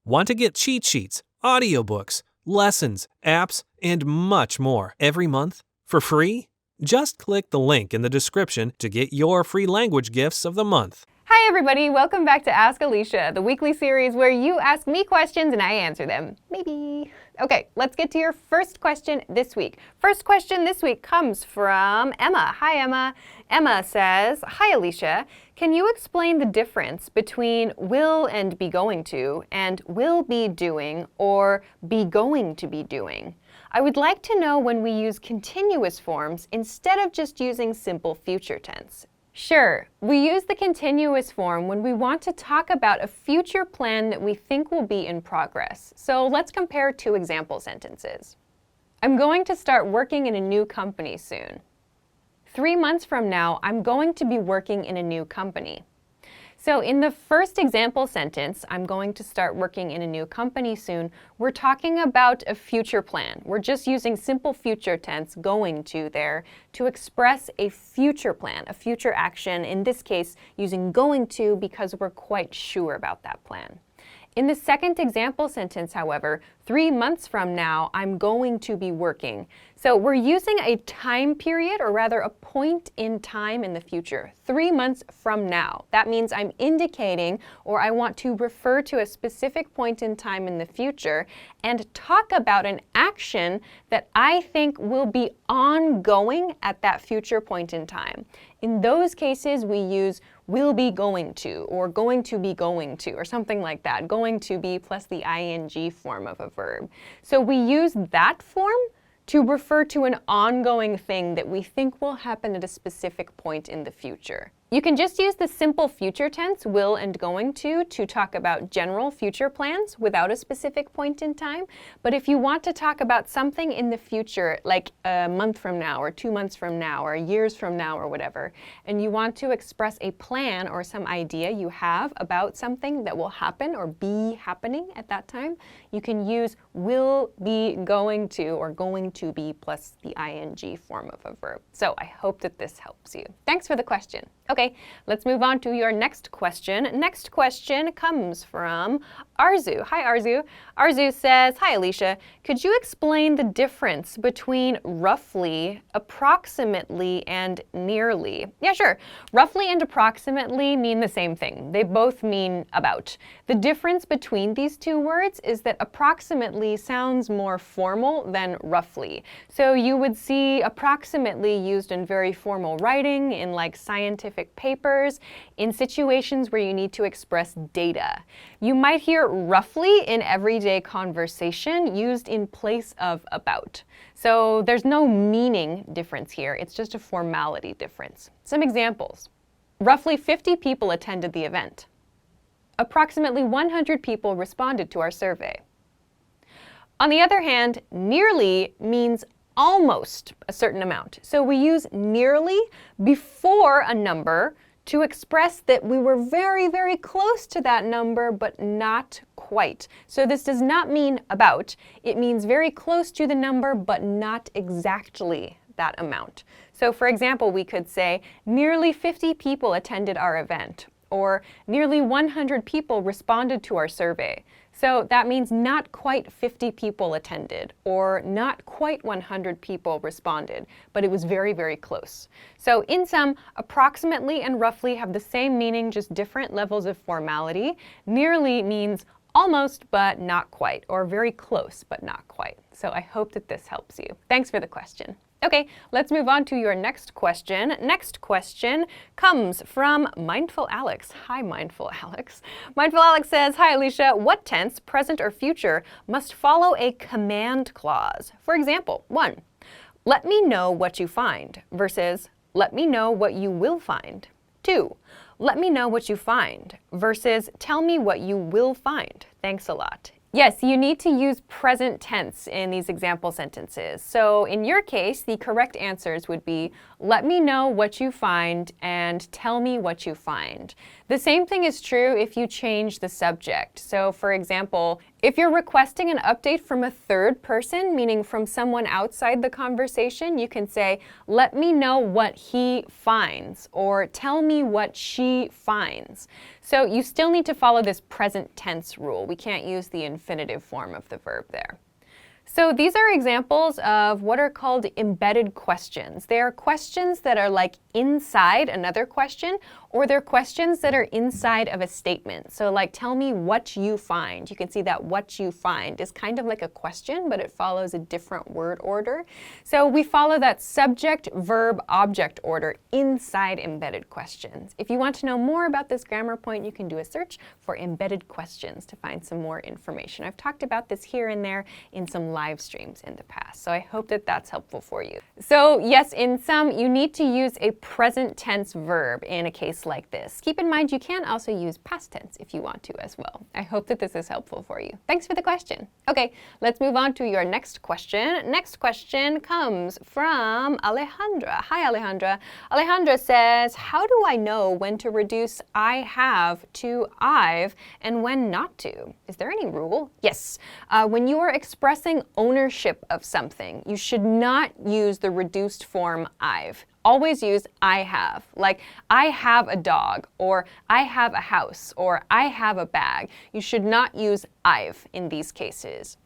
Want to get cheat sheets, audiobooks, lessons, apps, and much more every month for free? Just click the link in the description to get your free language gifts of the month. Hi everybody, welcome back to Ask Alicia, the weekly series where you ask me questions and I answer them. Maybe. Okay, let's get to your first question this week. First question this week comes from Emma. Hi Emma. Emma says, "Hi Alicia, can you explain the difference between will and be going to and will be doing or be going to be doing? I would like to know when we use continuous forms instead of just using simple future tense." Sure, we use the continuous form when we want to talk about a future plan that we think will be in progress. So let's compare two example sentences. I'm going to start working in a new company soon. 3 months from now, I'm going to be working in a new company. So in the first example sentence, I'm going to start working in a new company soon, we're talking about a future plan. We're just using simple future tense, going to there, to express a future plan, a future action, in this case using going to because we're quite sure about that plan. In the second example sentence, however, 3 months from now, I'm going to be working. So we're using a time period, or rather a point in time in the future. 3 months from now. That means I'm indicating, or I want to refer to a specific point in time in the future and talk about an action that I think will be ongoing at that future point in time. In those cases, we use will be going to, or going to be going to, or something like that. Going to be plus the ing form of a verb. So we use that form to refer to an ongoing thing that we think will happen at a specific point in the future. You can just use the simple future tense, will and going to talk about general future plans without a specific point in time. But if you want to talk about something in the future, like a month from now, or 2 months from now, or years from now, or whatever, and you want to express a plan or some idea you have about something that will happen or be happening at that time, you can use will be going to, or going to be plus the ing form of a verb. So I hope that this helps you. Thanks for the question. Okay, let's move on to your next question. Next question comes from Arzu. Hi, Arzu. Arzu says, "Hi, Alicia. Could you explain the difference between roughly, approximately, and nearly?" Yeah, sure. Roughly and approximately mean the same thing. They both mean about. The difference between these two words is that approximately sounds more formal than roughly. So you would see approximately used in very formal writing, in like scientific papers, in situations where you need to express data. You might hear roughly in everyday conversation used in place of about. So there's no meaning difference here, it's just a formality difference. Some examples. Roughly 50 people attended the event. Approximately 100 people responded to our survey. On the other hand, nearly means almost a certain amount. So we use nearly before a number to express that we were very, very close to that number, but not quite. So this does not mean about. It means very close to the number, but not exactly that amount. So for example, we could say, nearly 50 people attended our event, or nearly 100 people responded to our survey. So that means not quite 50 people attended, or not quite 100 people responded, but it was very, very close. So in sum, approximately and roughly have the same meaning, just different levels of formality. Nearly means almost but not quite, or very close but not quite. So I hope that this helps you. Thanks for the question. Okay, let's move on to your next question. Next question comes from Mindful Alex. Hi, Mindful Alex. Mindful Alex says, "Hi, Alicia. What tense, present or future, must follow a command clause? For example, 1. Let me know what you find versus let me know what you will find. 2. Let me know what you find versus tell me what you will find. Thanks a lot." Yes, you need to use present tense in these example sentences. So in your case, the correct answers would be, let me know what you find and tell me what you find. The same thing is true if you change the subject. So for example, if you're requesting an update from a third person, meaning from someone outside the conversation, you can say, let me know what he finds, or tell me what she finds. So you still need to follow this present tense rule. We can't use the infinitive form of the verb there. So these are examples of what are called embedded questions. They are questions that are like inside another question, or they're questions that are inside of a statement. So like, tell me what you find. You can see that what you find is kind of like a question, but it follows a different word order. So we follow that subject, verb, object order inside embedded questions. If you want to know more about this grammar point, you can do a search for embedded questions to find some more information. I've talked about this here and there in some live streams in the past, so I hope that that's helpful for you. So yes, in some, you need to use a present tense verb in a case like this. Keep in mind you can also use past tense if you want to as well. I hope that this is helpful for you. Thanks for the question. Okay, let's move on to your next question. Next question comes from Alejandra. Hi, Alejandra. Alejandra says, how do I know when to reduce I have to I've and when not to? Is there any rule? Yes. When you are expressing ownership of something, you should not use the reduced form I've. Always use I have, like I have a dog, or I have a house, or I have a bag. You should not use I've in these cases.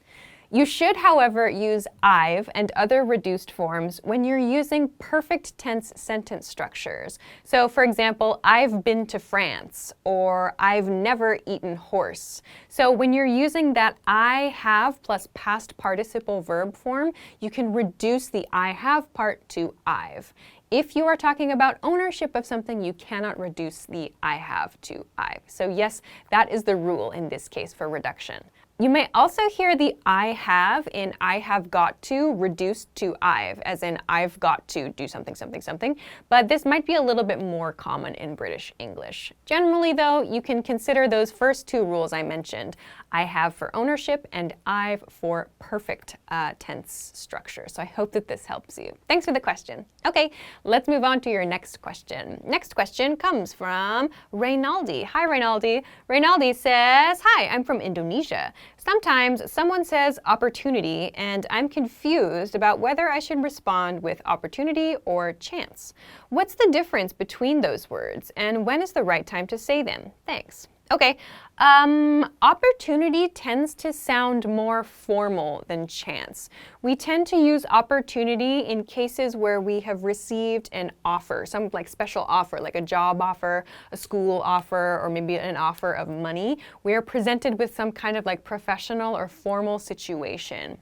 You should, however, use I've and other reduced forms when you're using perfect tense sentence structures. So, for example, I've been to France, or I've never eaten horse. So when you're using that I have plus past participle verb form, you can reduce the I have part to I've. If you are talking about ownership of something, you cannot reduce the I have to I've. So yes, that is the rule in this case for reduction. You may also hear the I have in I have got to reduced to I've, as in I've got to do something, something, something, but this might be a little bit more common in British English. Generally though, you can consider those first two rules I mentioned, I have for ownership and I've for perfect tense structure. So I hope that this helps you. Thanks for the question. Okay, let's move on to your next question. Next question comes from Reynaldi. Hi, Reynaldi. Reynaldi says, hi, I'm from Indonesia. Sometimes someone says opportunity and I'm confused about whether I should respond with opportunity or chance. What's the difference between those words and when is the right time to say them? Thanks. Okay, opportunity tends to sound more formal than chance. We tend to use opportunity in cases where we have received an offer, some like special offer, like a job offer, a school offer, or maybe an offer of money. We are presented with some kind of like professional or formal situation.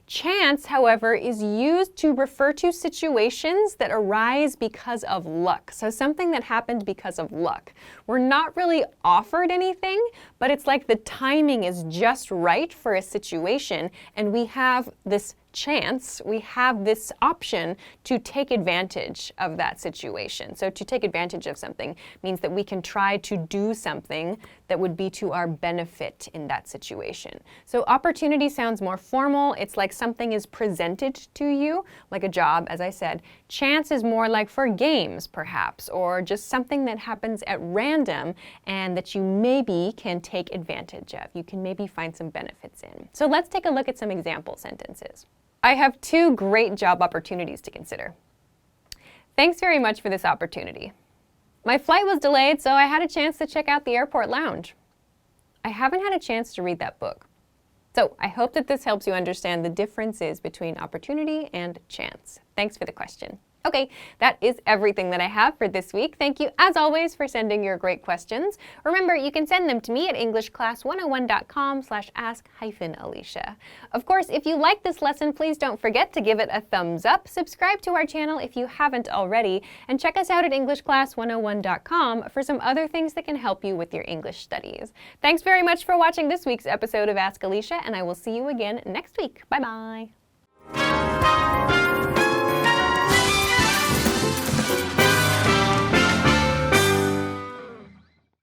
Chance, however, is used to refer to situations that arise because of luck. So something that happened because of luck. We're not really offered anything, but it's like the timing is just right for a situation, and we have this chance, we have this option to take advantage of that situation. So to take advantage of something means that we can try to do something that would be to our benefit in that situation. So opportunity sounds more formal. It's like something is presented to you, like a job, as I said. Chance is more like for games, perhaps, or just something that happens at random and that you maybe can take advantage of. You can maybe find some benefits in. So let's take a look at some example sentences. I have two great job opportunities to consider. Thanks very much for this opportunity. My flight was delayed, so I had a chance to check out the airport lounge. I haven't had a chance to read that book. So I hope that this helps you understand the differences between opportunity and chance. Thanks for the question. Okay, that is everything that I have for this week. Thank you, as always, for sending your great questions. Remember, you can send them to me at EnglishClass101.com/ask-Alisha. Of course, if you like this lesson, please don't forget to give it a thumbs up, subscribe to our channel if you haven't already, and check us out at EnglishClass101.com for some other things that can help you with your English studies. Thanks very much for watching this week's episode of Ask Alisha, and I will see you again next week. Bye-bye.